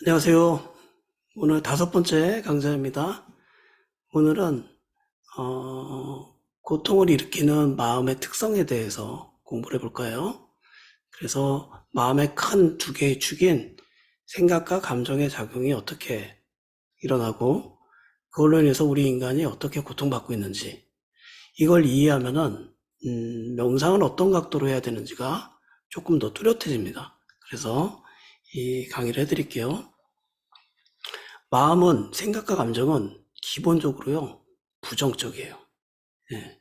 안녕하세요. 오늘 5번째 강좌입니다. 오늘은 고통을 일으키는 마음의 특성에 대해서 공부를 해볼까요? 그래서 마음의 큰 두 개의 축인 생각과 감정의 작용이 어떻게 일어나고 그걸로 인해서 우리 인간이 어떻게 고통받고 있는지 이걸 이해하면은 명상을 어떤 각도로 해야 되는지가 조금 더 뚜렷해집니다. 그래서 이 강의를 해드릴게요. 마음은, 생각과 감정은 기본적으로요, 부정적이에요. 예.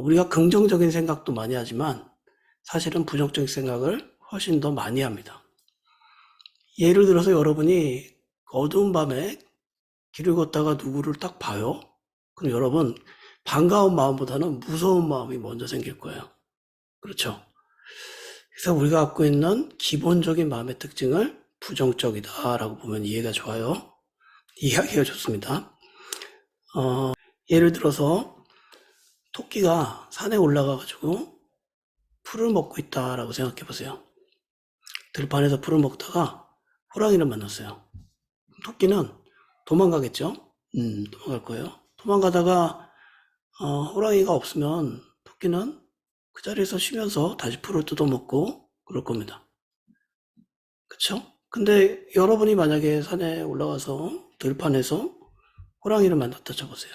우리가 긍정적인 생각도 많이 하지만 사실은 부정적인 생각을 훨씬 더 많이 합니다. 예를 들어서 여러분이 어두운 밤에 길을 걷다가 누구를 딱 봐요. 그럼 여러분, 반가운 마음보다는 무서운 마음이 먼저 생길 거예요. 그렇죠? 그래서 우리가 갖고 있는 기본적인 마음의 특징을 부정적이다라고 보면 이해가 좋아요. 이해하기가 좋습니다. 예를 들어서 토끼가 산에 올라가가지고 풀을 먹고 있다라고 생각해 보세요. 들판에서 풀을 먹다가 호랑이를 만났어요. 토끼는 도망가겠죠? 도망갈 거예요. 도망가다가 호랑이가 없으면 토끼는 그 자리에서 쉬면서 다시 풀을 뜯어먹고 그럴 겁니다. 그쵸? 근데 여러분이 만약에 산에 올라가서 들판에서 호랑이를 만났다 쳐보세요.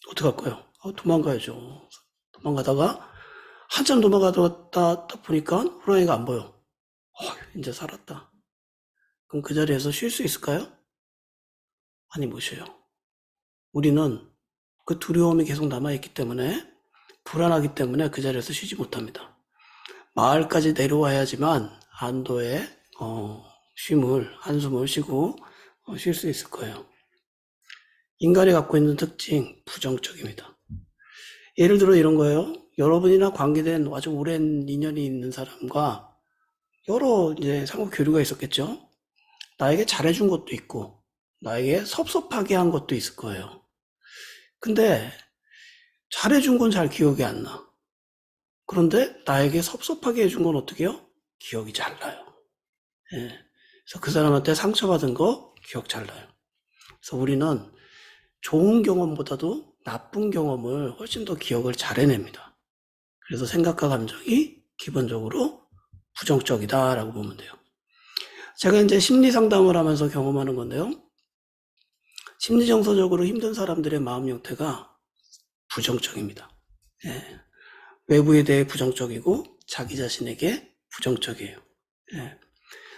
어떡할 거예요? 도망가야죠. 도망가다가 한참 도망가다 딱 보니까 호랑이가 안 보여. 이제 살았다. 그럼 그 자리에서 쉴 수 있을까요? 아니, 못 쉬어요. 우리는 그 두려움이 계속 남아있기 때문에, 불안하기 때문에 그 자리에서 쉬지 못합니다. 마을까지 내려와야지만 안도의 한숨을 쉬고 쉴 수 있을 거예요. 인간이 갖고 있는 특징, 부정적입니다. 예를 들어 이런 거예요. 여러분이나 관계된 아주 오랜 인연이 있는 사람과 여러 이제 상호 교류가 있었겠죠. 나에게 잘해준 것도 있고, 나에게 섭섭하게 한 것도 있을 거예요. 근데 잘해준 건 잘 기억이 안 나. 그런데 나에게 섭섭하게 해준 건 어떻게 해요? 기억이 잘 나요. 예. 그래서 그 사람한테 상처받은 거 기억 잘 나요. 그래서 우리는 좋은 경험보다도 나쁜 경험을 훨씬 더 기억을 잘 해냅니다. 그래서 생각과 감정이 기본적으로 부정적이다라고 보면 돼요. 제가 이제 심리 상담을 하면서 경험하는 건데요. 심리정서적으로 힘든 사람들의 마음 형태가 부정적입니다. 예. 외부에 대해 부정적이고 자기 자신에게 부정적이에요. 예.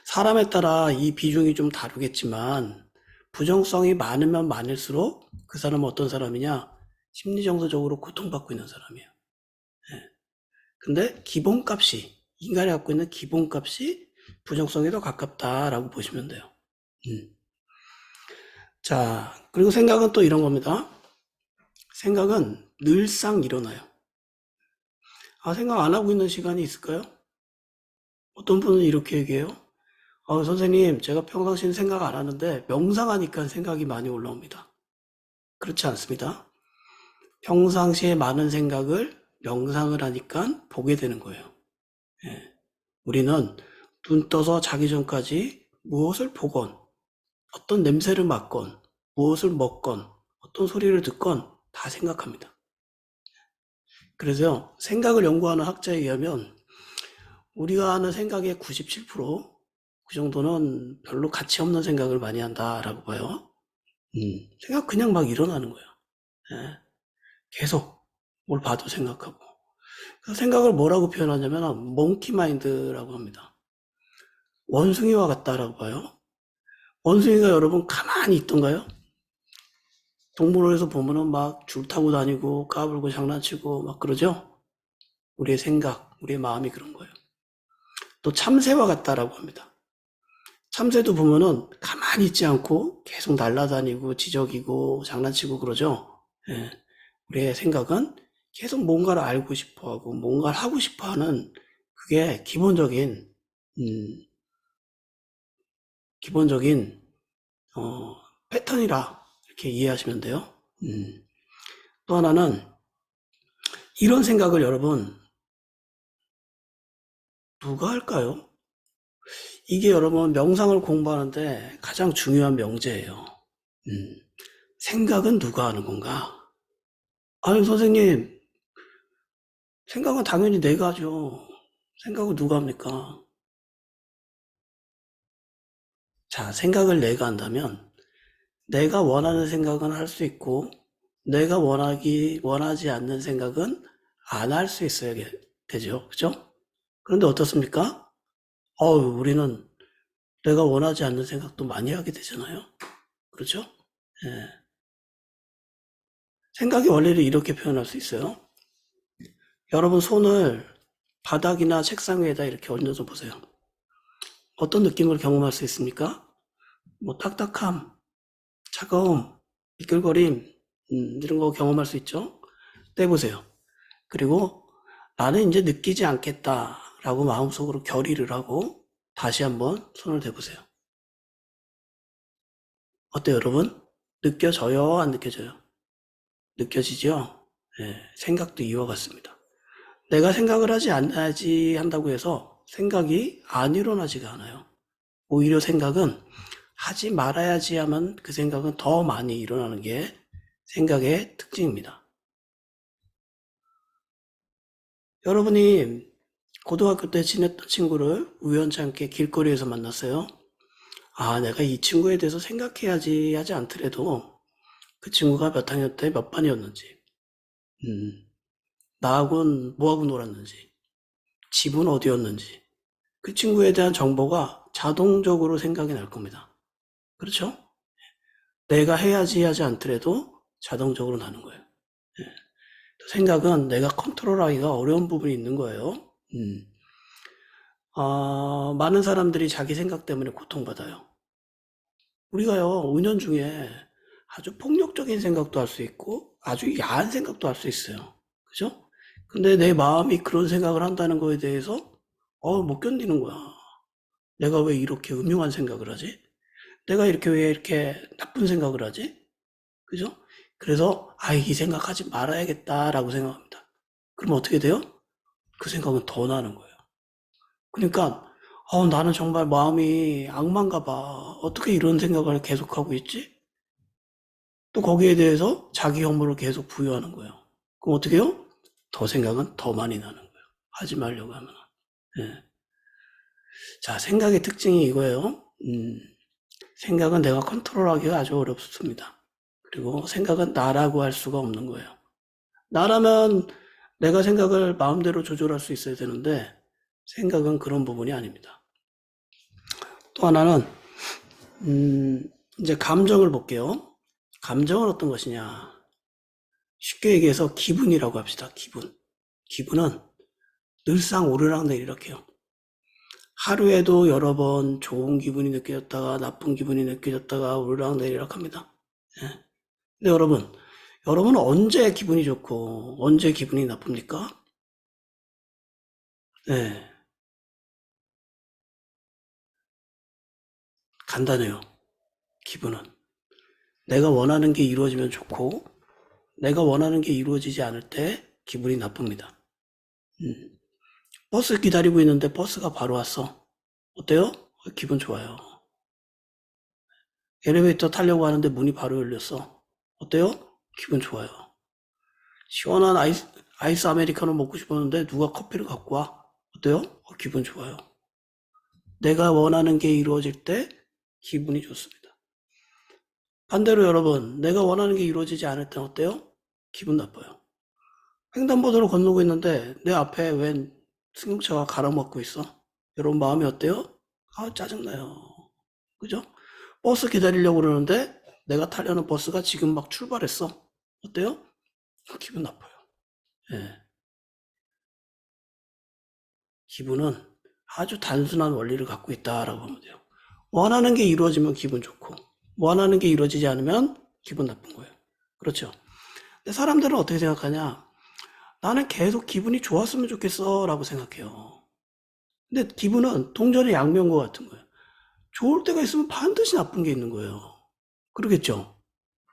사람에 따라 이 비중이 좀 다르겠지만 부정성이 많으면 많을수록 그 사람은 어떤 사람이냐? 심리정서적으로 고통받고 있는 사람이에요. 예. 근데 기본값이 인간이 갖고 있는 기본값이 부정성에 더 가깝다라고 보시면 돼요. 자, 그리고 생각은 또 이런 겁니다. 생각은 늘상 일어나요. 생각 안 하고 있는 시간이 있을까요? 어떤 분은 이렇게 얘기해요. 선생님, 제가 평상시엔 생각 안 하는데 명상하니까 생각이 많이 올라옵니다. 그렇지 않습니다. 평상시에 많은 생각을 명상을 하니까 보게 되는 거예요. 예. 우리는 눈 떠서 자기 전까지 무엇을 보건, 어떤 냄새를 맡건, 무엇을 먹건, 어떤 소리를 듣건 다 생각합니다. 그래서 생각을 연구하는 학자에 의하면 우리가 하는 생각의 97%, 그 정도는 별로 가치 없는 생각을 많이 한다라고 봐요. 생각 그냥 막 일어나는 거예요. 예. 계속 뭘 봐도 생각하고. 그 생각을 뭐라고 표현하냐면 몽키 마인드라고 합니다. 원숭이와 같다라고 봐요. 원숭이가 여러분 가만히 있던가요? 동물원에서 보면은 막 줄 타고 다니고 까불고 장난치고 막 그러죠? 우리의 생각, 우리의 마음이 그런 거예요. 또 참새와 같다라고 합니다. 참새도 보면은 가만히 있지 않고 계속 날아다니고 지저귀고 장난치고 그러죠. 예. 우리의 생각은 계속 뭔가를 알고 싶어 하고 뭔가를 하고 싶어 하는 그게 음, 기본적인, 패턴이라 이렇게 이해하시면 돼요. 또 하나는 이런 생각을 여러분 누가 할까요? 이게 여러분 명상을 공부하는데 가장 중요한 명제예요. 생각은 누가 하는 건가? 아유, 선생님, 생각은 당연히 내가 하죠. 생각은 누가 합니까? 자, 생각을 내가 한다면 내가 원하는 생각은 할 수 있고 내가 원하지 않는 생각은 안 할 수 있어야 되죠. 그죠? 그런데 어떻습니까? 우리는 내가 원하지 않는 생각도 많이 하게 되잖아요. 그렇죠? 예. 생각의 원리를 이렇게 표현할 수 있어요. 여러분 손을 바닥이나 책상 위에다 이렇게 얹어서 보세요. 어떤 느낌을 경험할 수 있습니까? 뭐 딱딱함, 차가움, 미끌거림, 이런 거 경험할 수 있죠? 떼보세요. 그리고 나는 이제 느끼지 않겠다라고 마음속으로 결의를 하고 다시 한번 손을 대보세요. 어때요, 여러분? 느껴져요? 안 느껴져요? 느껴지죠? 네, 생각도 이와 같습니다. 내가 생각을 하지 않아야지 한다고 해서 생각이 안 일어나지가 않아요. 오히려 생각은 하지 말아야지 하면 그 생각은 더 많이 일어나는 게 생각의 특징입니다. 여러분이 고등학교 때 지냈던 친구를 우연찮게 길거리에서 만났어요. 내가 이 친구에 대해서 생각해야지 하지 않더라도 그 친구가 몇 학년 때 몇 반이었는지, 나하고는 뭐하고 놀았는지, 집은 어디였는지, 그 친구에 대한 정보가 자동적으로 생각이 날 겁니다. 그렇죠? 내가 해야지 하지 않더라도 자동적으로 나는 거예요. 생각은 내가 컨트롤하기가 어려운 부분이 있는 거예요. 많은 사람들이 자기 생각 때문에 고통받아요. 우리가요, 은연중에 아주 폭력적인 생각도 할 수 있고 아주 야한 생각도 할 수 있어요. 그죠? 근데 내 마음이 그런 생각을 한다는 거에 대해서 못 견디는 거야. 내가 왜 이렇게 음흉한 생각을 하지? 내가 왜 이렇게 나쁜 생각을 하지? 그죠? 그래서 이 생각하지 말아야겠다라고 생각합니다. 그럼 어떻게 돼요? 그 생각은 더 나는 거예요. 그러니까 나는 정말 마음이 악마인가 봐. 어떻게 이런 생각을 계속하고 있지? 또 거기에 대해서 자기 혐오를 계속 부여하는 거예요. 그럼 어떻게 해요? 더 생각은 더 많이 나는 거예요. 하지 말려고 하면. 예. 자, 생각의 특징이 이거예요. 생각은 내가 컨트롤하기가 아주 어렵습니다. 그리고 생각은 나라고 할 수가 없는 거예요. 나라면 내가 생각을 마음대로 조절할 수 있어야 되는데 생각은 그런 부분이 아닙니다. 또 하나는 이제 감정을 볼게요. 감정은 어떤 것이냐? 쉽게 얘기해서 기분이라고 합시다. 기분은 늘상 오르락내리락 해요. 하루에도 여러 번 좋은 기분이 느껴졌다가 나쁜 기분이 느껴졌다가 오르락내리락 합니다. 예. 근데 여러분은 언제 기분이 좋고 언제 기분이 나쁩니까? 네, 간단해요. 기분은 내가 원하는 게 이루어지면 좋고 내가 원하는 게 이루어지지 않을 때 기분이 나쁩니다. 버스 기다리고 있는데 버스가 바로 왔어. 어때요? 기분 좋아요. 엘리베이터 타려고 하는데 문이 바로 열렸어. 어때요? 기분 좋아요. 시원한 아이스 아메리카노 먹고 싶었는데 누가 커피를 갖고 와. 어때요? 기분 좋아요. 내가 원하는 게 이루어질 때 기분이 좋습니다. 반대로 여러분, 내가 원하는 게 이루어지지 않을 때 어때요? 기분 나빠요. 횡단보도를 건너고 있는데 내 앞에 웬 승용차가 가로막고 있어. 여러분 마음이 어때요? 짜증나요. 그죠? 버스 기다리려고 그러는데 내가 타려는 버스가 지금 막 출발했어. 어때요? 기분 나빠요. 예. 기분은 아주 단순한 원리를 갖고 있다라고 하면 돼요. 원하는 게 이루어지면 기분 좋고 원하는 게 이루어지지 않으면 기분 나쁜 거예요. 그렇죠? 근데 사람들은 어떻게 생각하냐? 나는 계속 기분이 좋았으면 좋겠어 라고 생각해요. 근데 기분은 동전의 양면과 같은 거예요. 좋을 때가 있으면 반드시 나쁜 게 있는 거예요. 그러겠죠?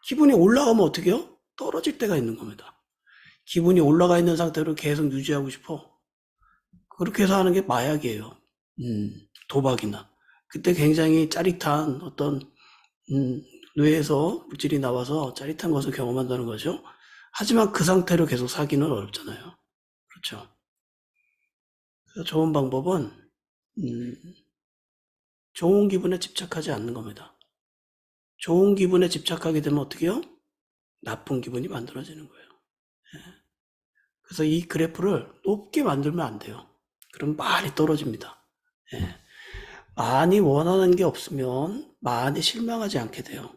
기분이 올라가면 어떻게 해요? 떨어질 때가 있는 겁니다. 기분이 올라가 있는 상태로 계속 유지하고 싶어. 그렇게 해서 하는 게 마약이에요. 도박이나 그때 굉장히 짜릿한 어떤 뇌에서 물질이 나와서 짜릿한 것을 경험한다는 거죠. 하지만 그 상태로 계속 살기는 어렵잖아요. 그렇죠. 그래서 좋은 방법은 좋은 기분에 집착하지 않는 겁니다. 좋은 기분에 집착하게 되면 어떻게 해요? 나쁜 기분이 만들어지는 거예요. 그래서 이 그래프를 높게 만들면 안 돼요. 그럼 많이 떨어집니다. 예. 많이 원하는 게 없으면 많이 실망하지 않게 돼요.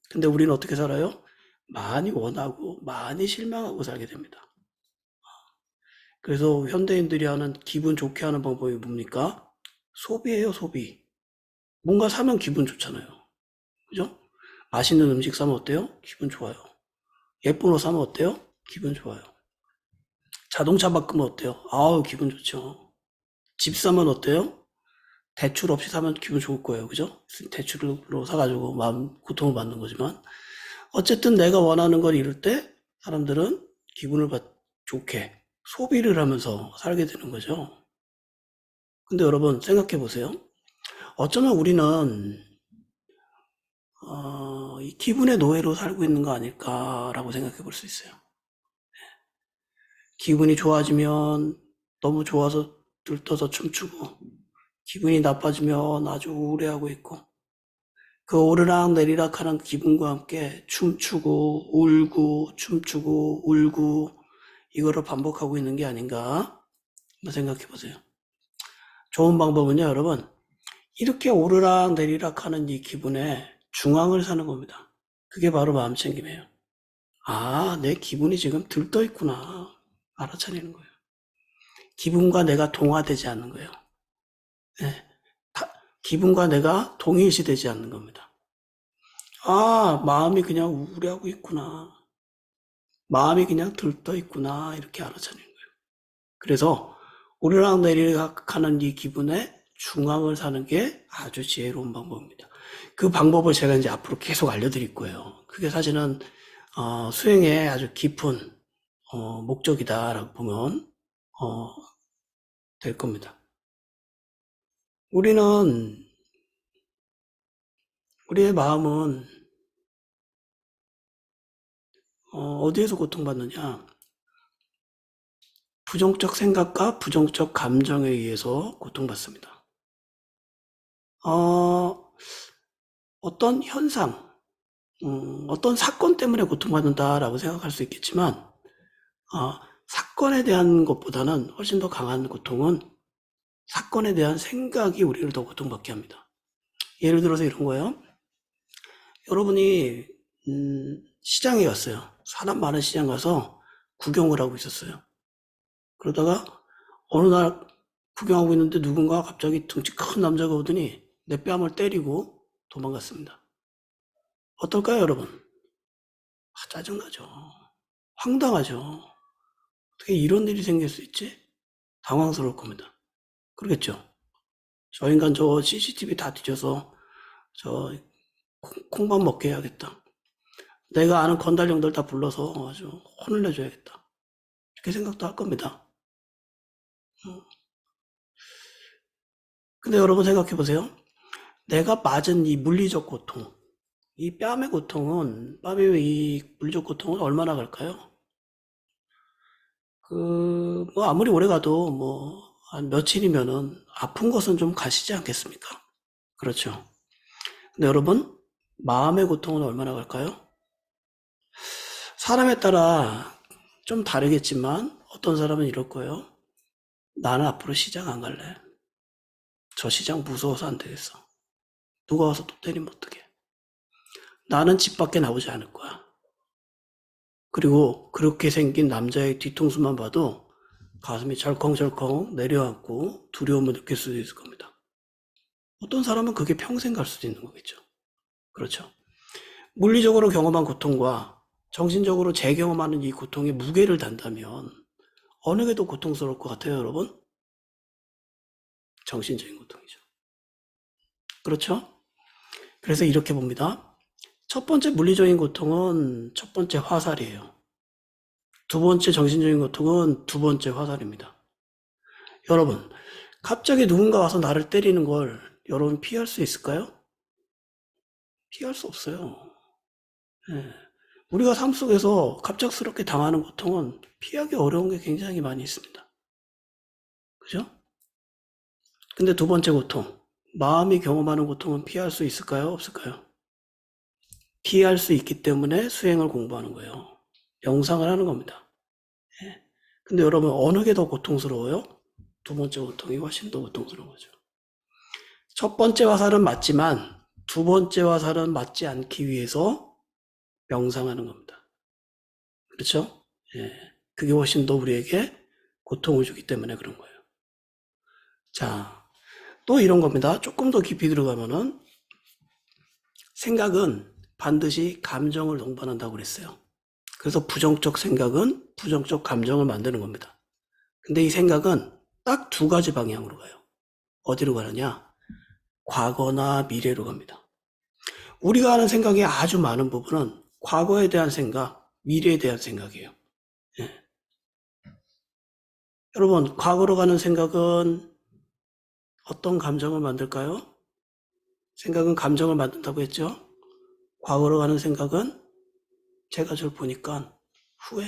근데 우리는 어떻게 살아요? 많이 원하고 많이 실망하고 살게 됩니다. 그래서 현대인들이 하는 기분 좋게 하는 방법이 뭡니까? 소비예요, 소비. 뭔가 사면 기분 좋잖아요. 그죠? 맛있는 음식 사면 어때요? 기분 좋아요. 예쁜 옷 사면 어때요? 기분 좋아요. 자동차 바꾸면 어때요? 아우, 기분 좋죠. 집 사면 어때요? 대출 없이 사면 기분 좋을 거예요. 그죠? 대출로 사가지고 마음 고통을 받는 거지만 어쨌든 내가 원하는 걸 이룰 때 사람들은 기분을 좋게 소비를 하면서 살게 되는 거죠. 근데 여러분 생각해 보세요. 어쩌면 우리는 이 기분의 노예로 살고 있는 거 아닐까라고 생각해 볼 수 있어요. 기분이 좋아지면 너무 좋아서 들떠서 춤추고 기분이 나빠지면 아주 우울해하고 있고 그 오르락 내리락 하는 기분과 함께 춤추고 울고 춤추고 울고 이거를 반복하고 있는 게 아닌가 한번 생각해 보세요. 좋은 방법은요, 여러분. 이렇게 오르락 내리락 하는 이 기분에 중앙을 사는 겁니다. 그게 바로 마음챙김이에요. 아, 내 기분이 지금 들떠 있구나. 알아차리는 거예요. 기분과 내가 동화되지 않는 거예요. 네. 기분과 내가 동일시되지 않는 겁니다. 아, 마음이 그냥 우울해하고 있구나. 마음이 그냥 들떠 있구나. 이렇게 알아차리는 거예요. 그래서 오르락 내리락 하는 이 기분에 중앙을 사는 게 아주 지혜로운 방법입니다. 그 방법을 제가 이제 앞으로 계속 알려드릴 거예요. 그게 사실은 수행에 아주 깊은 목적이다라고 보면 될 겁니다. 우리의 마음은 어디에서 고통받느냐? 부정적 생각과 부정적 감정에 의해서 고통받습니다. 어떤 현상, 어떤 사건 때문에 고통받는다라고 생각할 수 있겠지만 사건에 대한 것보다는 훨씬 더 강한 고통은 사건에 대한 생각이 우리를 더 고통받게 합니다. 예를 들어서 이런 거예요. 여러분이 시장에 갔어요. 사람 많은 시장 가서 구경을 하고 있었어요. 그러다가 어느 날 구경하고 있는데 누군가 갑자기 덩치 큰 남자가 오더니 내 뺨을 때리고 도망갔습니다. 어떨까요, 여러분? 짜증나죠. 황당하죠. 어떻게 이런 일이 생길 수 있지? 당황스러울 겁니다. 그러겠죠? 저 인간 저 CCTV 다 뒤져서 저 콩밥 먹게 해야겠다. 내가 아는 건달령들 다 불러서 아주 혼을 내줘야겠다. 이렇게 생각도 할 겁니다. 근데 여러분 생각해 보세요. 내가 맞은 이 물리적 고통, 이 뺨의 고통은, 뺨의 이 물리적 고통은 얼마나 갈까요? 뭐 아무리 오래 가도 뭐 한 며칠이면은 아픈 것은 좀 가시지 않겠습니까? 그렇죠. 근데 여러분, 마음의 고통은 얼마나 갈까요? 사람에 따라 좀 다르겠지만 어떤 사람은 이럴 거예요. 나는 앞으로 시장 안 갈래. 저 시장 무서워서 안 되겠어. 누가 와서 또 때리면 어떡해. 나는 집 밖에 나오지 않을 거야. 그리고 그렇게 생긴 남자의 뒤통수만 봐도 가슴이 절컹절컹 내려앉고 두려움을 느낄 수도 있을 겁니다. 어떤 사람은 그게 평생 갈 수도 있는 거겠죠. 그렇죠. 물리적으로 경험한 고통과 정신적으로 재경험하는 이 고통의 무게를 단다면 어느 게 더 고통스러울 것 같아요, 여러분? 정신적인 고통이죠. 그렇죠? 그래서 이렇게 봅니다. 첫 번째 물리적인 고통은 첫 번째 화살이에요. 두 번째 정신적인 고통은 두 번째 화살입니다. 여러분, 갑자기 누군가 와서 나를 때리는 걸 여러분 피할 수 있을까요? 피할 수 없어요. 예. 우리가 삶 속에서 갑작스럽게 당하는 고통은 피하기 어려운 게 굉장히 많이 있습니다. 그죠? 근데 두 번째 고통, 마음이 경험하는 고통은 피할 수 있을까요? 없을까요? 피할 수 있기 때문에 수행을 공부하는 거예요. 명상을 하는 겁니다. 예. 근데 여러분, 어느 게 더 고통스러워요? 두 번째 고통이 훨씬 더 고통스러운 거죠. 첫 번째 화살은 맞지만 두 번째 화살은 맞지 않기 위해서 명상하는 겁니다. 그렇죠? 예. 그게 훨씬 더 우리에게 고통을 주기 때문에 그런 거예요. 자, 또 이런 겁니다. 조금 더 깊이 들어가면은 생각은 반드시 감정을 동반한다고 그랬어요. 그래서 부정적 생각은 부정적 감정을 만드는 겁니다. 근데 이 생각은 딱 두 가지 방향으로 가요. 어디로 가느냐? 과거나 미래로 갑니다. 우리가 하는 생각의 아주 많은 부분은 과거에 대한 생각, 미래에 대한 생각이에요. 예. 여러분, 과거로 가는 생각은 어떤 감정을 만들까요? 생각은 감정을 만든다고 했죠? 과거로 가는 생각은 제가 저를 보니까 후회.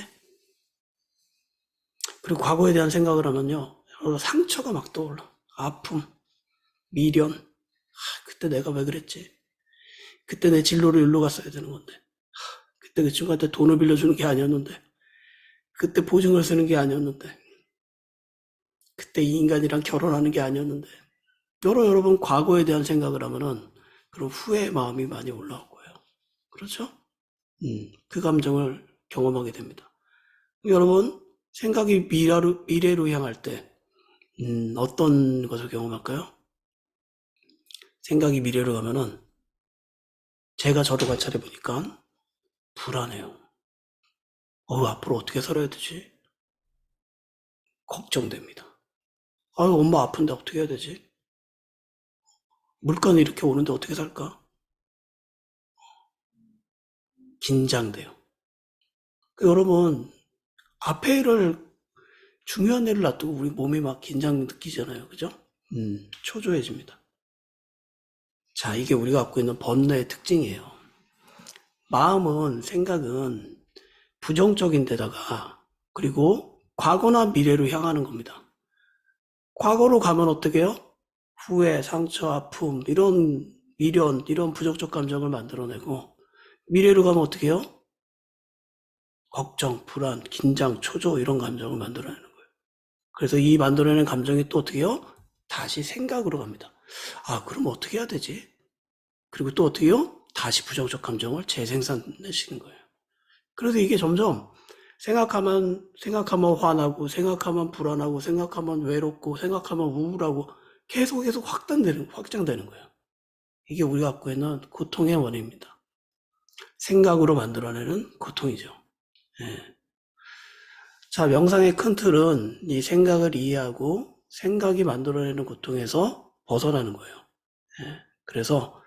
그리고 과거에 대한 생각을 하면요, 상처가 막 떠올라. 아픔, 미련. 그때 내가 왜 그랬지? 그때 내 진로를 일로 갔어야 되는 건데. 그때 그 친구한테 돈을 빌려주는 게 아니었는데. 그때 보증을 쓰는 게 아니었는데. 그때 이 인간이랑 결혼하는 게 아니었는데. 여러분 과거에 대한 생각을 하면은 그런 후회의 마음이 많이 올라올 거예요. 그렇죠? 그 감정을 경험하게 됩니다. 여러분 생각이 미래로 향할 때 어떤 것을 경험할까요? 생각이 미래로 가면은 제가 저를 관찰해 보니까 불안해요. 앞으로 어떻게 살아야 되지? 걱정됩니다. 엄마 아픈데 어떻게 해야 되지? 물가는 이렇게 오는데 어떻게 살까? 긴장돼요. 여러분 앞에 일을 중요한 일을 놔두고 우리 몸이 막 긴장 느끼잖아요. 그죠? 초조해집니다. 자, 이게 우리가 갖고 있는 번뇌의 특징이에요. 마음은, 생각은 부정적인 데다가, 그리고 과거나 미래로 향하는 겁니다. 과거로 가면 어떻게 해요? 후회, 상처, 아픔, 이런 미련, 이런 부정적 감정을 만들어내고, 미래로 가면 어떻게 해요? 걱정, 불안, 긴장, 초조, 이런 감정을 만들어내는 거예요. 그래서 이 만들어내는 감정이 또 어떻게 해요? 다시 생각으로 갑니다. 그럼 어떻게 해야 되지? 그리고 또 어떻게 해요? 다시 부정적 감정을 재생산하시는 거예요. 그래서 이게 점점 생각하면 화나고, 생각하면 불안하고, 생각하면 외롭고, 생각하면 우울하고, 계속 확장되는 거예요. 이게 우리가 갖고 있는 고통의 원인입니다. 생각으로 만들어내는 고통이죠. 예. 자, 명상의 큰 틀은 이 생각을 이해하고 생각이 만들어내는 고통에서 벗어나는 거예요. 예. 그래서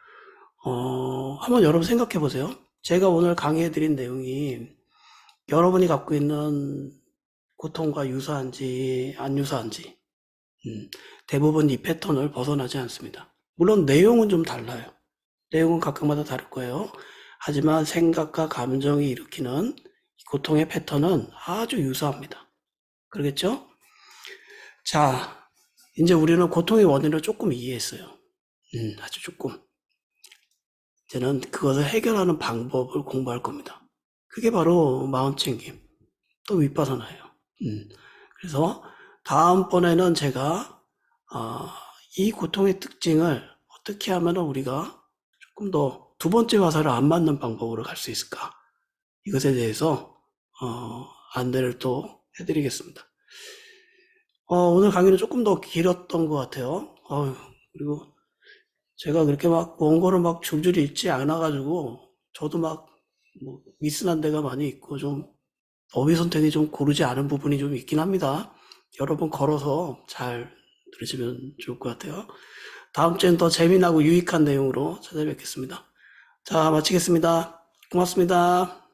한번 여러분 생각해 보세요. 제가 오늘 강의해 드린 내용이 여러분이 갖고 있는 고통과 유사한지 안 유사한지 대부분 이 패턴을 벗어나지 않습니다. 물론 내용은 좀 달라요. 내용은 각각마다 다를 거예요. 하지만 생각과 감정이 일으키는 고통의 패턴은 아주 유사합니다. 그러겠죠? 자, 이제 우리는 고통의 원인을 조금 이해했어요. 아주 조금. 이제는 그것을 해결하는 방법을 공부할 겁니다. 그게 바로 마음챙김, 또 윗바사나예요. 그래서 다음번에는 제가 이 고통의 특징을 어떻게 하면 우리가 조금 더 두 번째 화살을 안 맞는 방법으로 갈 수 있을까? 이것에 대해서 안내를 또 해드리겠습니다. 오늘 강의는 조금 더 길었던 것 같아요. 그리고 제가 그렇게 막 원고를 막 줄줄이 읽지 않아가지고 저도 막 미스난 데가 많이 있고 좀 어휘 선택이 좀 고르지 않은 부분이 좀 있긴 합니다. 여러분 걸어서 잘 들으시면 좋을 것 같아요. 다음 주엔 더 재미나고 유익한 내용으로 찾아뵙겠습니다. 자, 마치겠습니다. 고맙습니다.